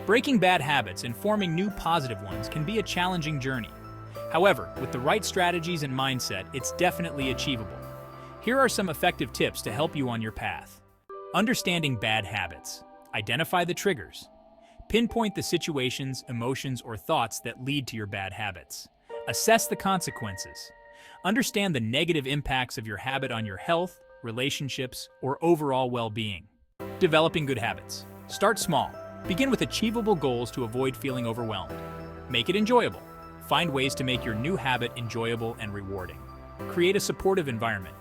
Breaking bad habits and forming new positive ones can be a challenging journey. However, with the right strategies and mindset, it's definitely achievable. Here are some effective tips to help you on your path. Understanding bad habits. Identify the triggers. Pinpoint the situations, emotions, or thoughts that lead to your bad habits. Assess the consequences. Understand the negative impacts of your habit on your health, relationships, or overall well-being. Developing good habits. Start small. Begin with achievable goals to avoid feeling overwhelmed. Make it enjoyable. Find ways to make your new habit enjoyable and rewarding. Create a supportive environment.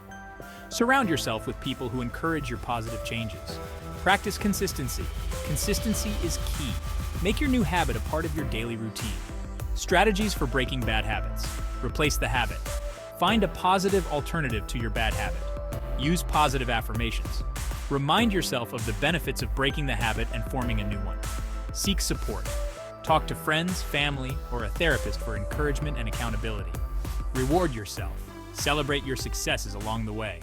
Surround yourself with people who encourage your positive changes. Practice consistency. Consistency is key. Make your new habit a part of your daily routine. Strategies for breaking bad habits. Replace the habit. Find a positive alternative to your bad habit. Use positive affirmations. Remind yourself of the benefits of breaking the habit and forming a new one. Seek support. Talk to friends, family, or a therapist for encouragement and accountability. Reward yourself. Celebrate your successes along the way.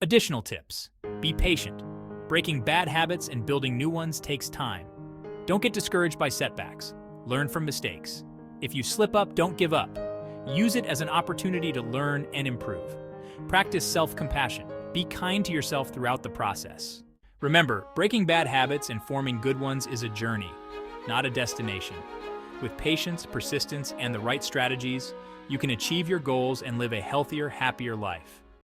Additional tips. Be patient. Breaking bad habits and building new ones takes time. Don't get discouraged by setbacks. Learn from mistakes. If you slip up, don't give up. Use it as an opportunity to learn and improve. Practice self-compassion. Be kind to yourself throughout the process. Remember, breaking bad habits and forming good ones is a journey, not a destination. With patience, persistence, and the right strategies, you can achieve your goals and live a healthier, happier life.